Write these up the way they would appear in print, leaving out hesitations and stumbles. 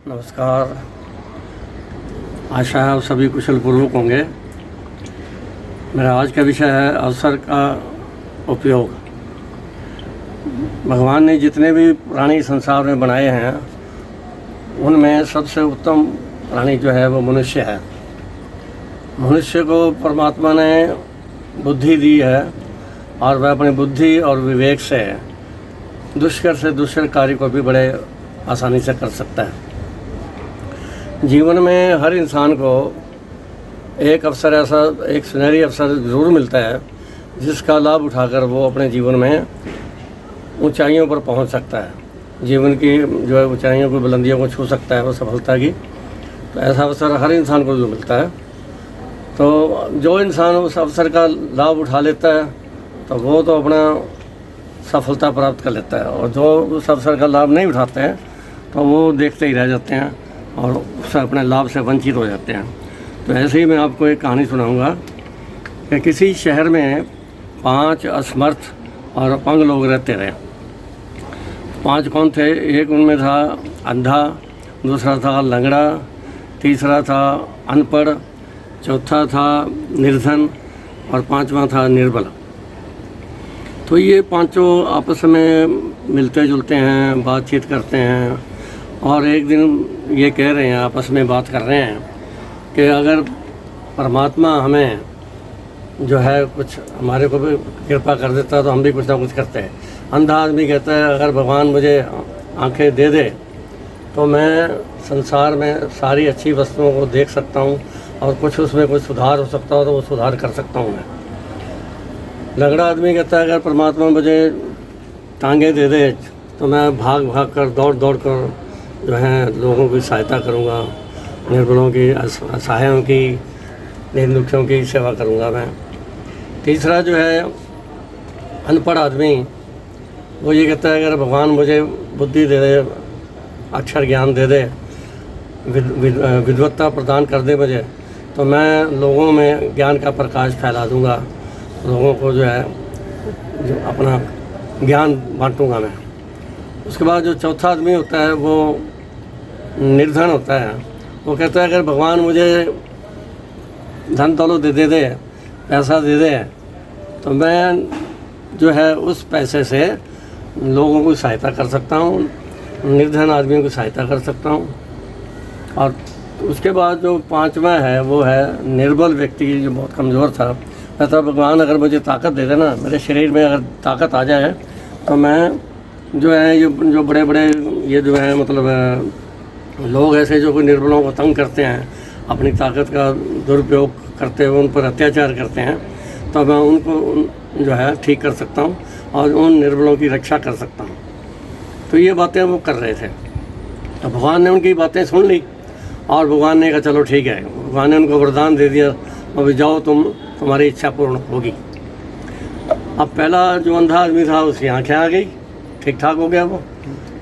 नमस्कार। आशा है आप सभी कुशल पूर्वक होंगे। मेरा आज का विषय है अवसर का उपयोग। भगवान ने जितने भी प्राणी संसार में बनाए हैं उनमें सबसे उत्तम प्राणी जो है वो मनुष्य है। मनुष्य को परमात्मा ने बुद्धि दी है और वह अपनी बुद्धि और विवेक से दुष्कर से दुष्कर कार्य को भी बड़े आसानी से कर सकता है। जीवन में हर इंसान को एक अवसर ऐसा एक सुनहरी अवसर ज़रूर मिलता है जिसका लाभ उठाकर वो अपने जीवन में ऊंचाइयों पर पहुंच सकता है। जीवन की जो है ऊंचाइयों को बुलंदियों को छू सकता है वो सफलता की। तो ऐसा अवसर हर इंसान को जो मिलता है, तो जो इंसान उस अवसर का लाभ उठा लेता है तो वो तो अपना सफलता प्राप्त कर लेता है, और जो उस अवसर का लाभ नहीं उठाते हैं तो वो देखते ही रह जाते हैं और उससे अपने लाभ से वंचित हो जाते हैं। तो ऐसे ही मैं आपको एक कहानी सुनाऊंगा कि किसी शहर में 5 असमर्थ और अपंग लोग रहते रहे। 5 कौन थे? एक उनमें था अंधा, दूसरा था लंगड़ा, तीसरा था अनपढ़, चौथा था निर्धन और 5वां था निर्बल। तो ये पांचों आपस में मिलते जुलते हैं, बातचीत करते हैं, और एक दिन ये कह रहे हैं, आपस में बात कर रहे हैं कि अगर परमात्मा हमें जो है कुछ हमारे को भी कृपा कर देता तो हम भी कुछ ना कुछ करते हैं। अंधा आदमी कहता है अगर भगवान मुझे आंखें दे दे तो मैं संसार में सारी अच्छी वस्तुओं को देख सकता हूँ और कुछ उसमें कुछ सुधार हो सकता हो तो वो सुधार कर सकता हूँ मैं। लंगड़ा आदमी कहता है अगर परमात्मा मुझे टांगे दे दे तो मैं भाग भाग कर दौड़ दौड़ कर जो है लोगों की सहायता करूँगा, निर्बलों की, असहायों की, निर्दुखियों की सेवा करूँगा मैं। तीसरा जो है अनपढ़ आदमी, वो ये कहता है अगर भगवान मुझे बुद्धि दे दे, अक्षर ज्ञान दे दे, विद्वत्ता प्रदान कर दे मुझे, तो मैं लोगों में ज्ञान का प्रकाश फैला दूँगा, लोगों को जो है जो अपना ज्ञान बांटूँगा मैं। उसके बाद जो चौथा आदमी होता है वो निर्धन होता है। वो कहता है अगर भगवान मुझे धन दौलत दे दे, पैसा दे दे, तो मैं जो है उस पैसे से लोगों की सहायता कर सकता हूँ, निर्धन आदमियों की सहायता कर सकता हूँ। और उसके बाद जो 5वां है वो है निर्बल व्यक्ति, जो बहुत कमज़ोर था। कहता भगवान अगर मुझे ताकत दे देना, मेरे शरीर में अगर ताकत आ जाए तो मैं जो है जो बड़े बड़े ये जो है मतलब लोग ऐसे जो कोई निर्बलों को तंग करते हैं, अपनी ताकत का दुरुपयोग करते हुए उन पर अत्याचार करते हैं, तो मैं उनको जो है ठीक कर सकता हूँ और उन निर्बलों की रक्षा कर सकता हूँ। तो ये बातें वो कर रहे थे। तो भगवान ने उनकी बातें सुन ली और भगवान ने कहा चलो ठीक है। भगवान ने उनको वरदान दे दिया, अभी जाओ तुम्हारी इच्छा पूर्ण होगी। अब पहला जो अंधा आदमी था उसकी आँखें आ गई, ठीक ठाक हो गया वो,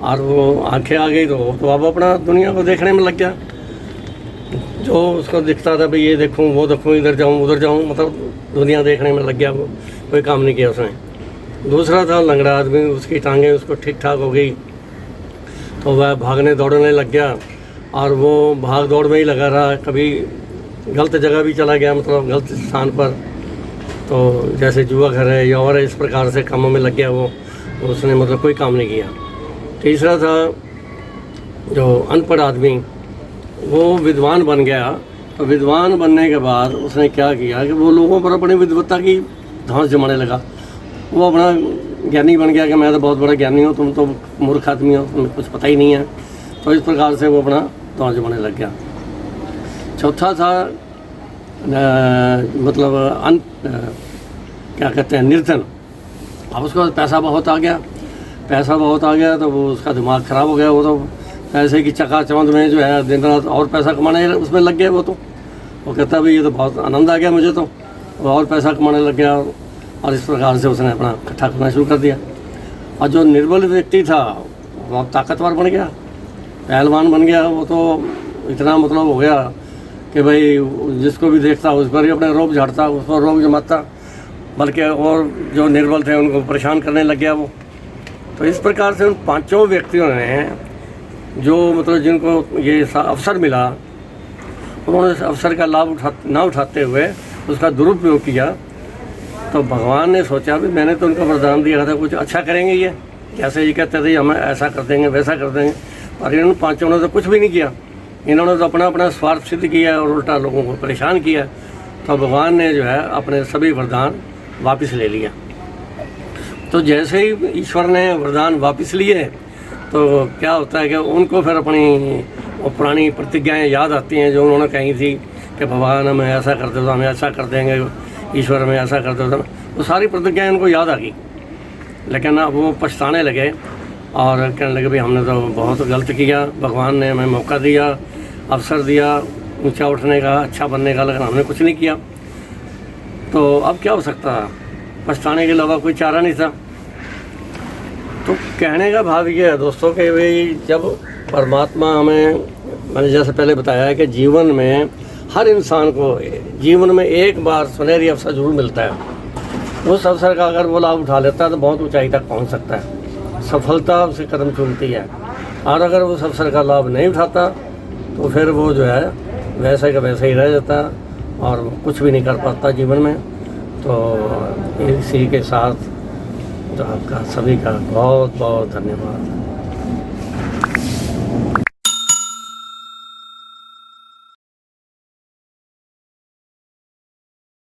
और वो आंखें आ गई तो अब अपना दुनिया को देखने में लग गया। जो उसको दिखता था भाई ये देखूं वो देखूं, इधर जाऊं उधर जाऊं, मतलब दुनिया देखने में लग गया वो, कोई काम नहीं किया उसने। दूसरा था लंगड़ा आदमी, उसकी टांगें उसको ठीक ठाक हो गई तो वह भागने दौड़ने लग गया, और वो भाग दौड़ में ही लगा रहा। कभी गलत जगह भी चला गया, मतलब गलत स्थान पर, तो जैसे जुआ घर है या और इस प्रकार से कामों में लग गया वो, उसने मतलब कोई काम नहीं किया। तीसरा था जो अनपढ़ आदमी, वो विद्वान बन गया। तो विद्वान बनने के बाद उसने क्या किया कि वो लोगों पर अपनी विद्वत्ता की धांस जमाने लगा। वो अपना ज्ञानी बन गया कि मैं तो बहुत बड़ा ज्ञानी हूँ, तुम तो मूर्ख आदमी हो, तुम्हें कुछ पता ही नहीं है। तो इस प्रकार से वो अपना धांस जमाने लग गया। चौथा था मतलब क्या कहते हैं निर्धन। अब उसके बाद पैसा बहुत आ गया तो वो उसका दिमाग ख़राब हो गया। वो तो पैसे की चकाचौंध में जो है दिन रात और पैसा कमाने उसमें लग गया। वो कहता भाई ये तो बहुत आनंद आ गया मुझे, तो वो और पैसा कमाने लग गया, और इस प्रकार से उसने अपना इकट्ठा करना शुरू कर दिया। और जो निर्बल व्यक्ति था वो ताकतवर बन गया, पहलवान बन गया। वो तो इतना मतलब हो गया कि भाई जिसको भी देखता उस पर ही अपने रोब झाड़ता, उस पर रोब जमाता, बल्कि और जो निर्बल थे उनको परेशान करने लग गया वो। तो इस प्रकार से उन 5 व्यक्तियों ने जो मतलब जिनको ये अवसर मिला, उन्होंने इस अवसर का लाभ ना उठाते हुए उसका दुरुपयोग किया। तो भगवान ने सोचा भी मैंने तो उनको वरदान दिया था कुछ अच्छा करेंगे ये, जैसे ये कहते थे हमें ऐसा कर देंगे वैसा कर देंगे, और इन्होंने पाँचों ने तो कुछ भी नहीं किया। इन्होंने तो अपना अपना स्वार्थ सिद्ध किया और उल्टा लोगों को परेशान किया। तो भगवान ने जो है अपने सभी वरदान वापस ले लिया। तो जैसे ही ईश्वर ने वरदान वापस लिए तो क्या होता है कि उनको फिर अपनी वो पुरानी प्रतिज्ञाएं याद आती हैं जो उन्होंने कही थी कि भगवान हमें ऐसा कर दो, हमें ऐसा कर देंगे, ईश्वर हमें ऐसा कर दो। तो सारी प्रतिज्ञाएं उनको याद आ गई, लेकिन अब वो पछताने लगे और कहने लगे भाई हमने तो बहुत गलत किया, भगवान ने हमें मौका दिया, अवसर दिया ऊंचा उठने का, अच्छा बनने का, लेकिन हमने कुछ नहीं किया। तो अब क्या हो सकता है, पछताने के अलावा कोई चारा नहीं था। तो कहने का भाव ये है दोस्तों कि भाई जब परमात्मा हमें, मैंने जैसे पहले बताया है कि जीवन में हर इंसान को जीवन में एक बार सुनहरी अवसर जरूर मिलता है। उस अवसर का अगर वो लाभ उठा लेता है तो बहुत ऊंचाई तक पहुंच सकता है, सफलता उसे कदम चूमती है। और अगर उस अवसर का लाभ नहीं उठाता तो फिर वो जो है वैसे का वैसे ही रह जाता और कुछ भी नहीं कर पाता जीवन में। तो इसी के साथ तो आपका सभी का बहुत बहुत धन्यवाद।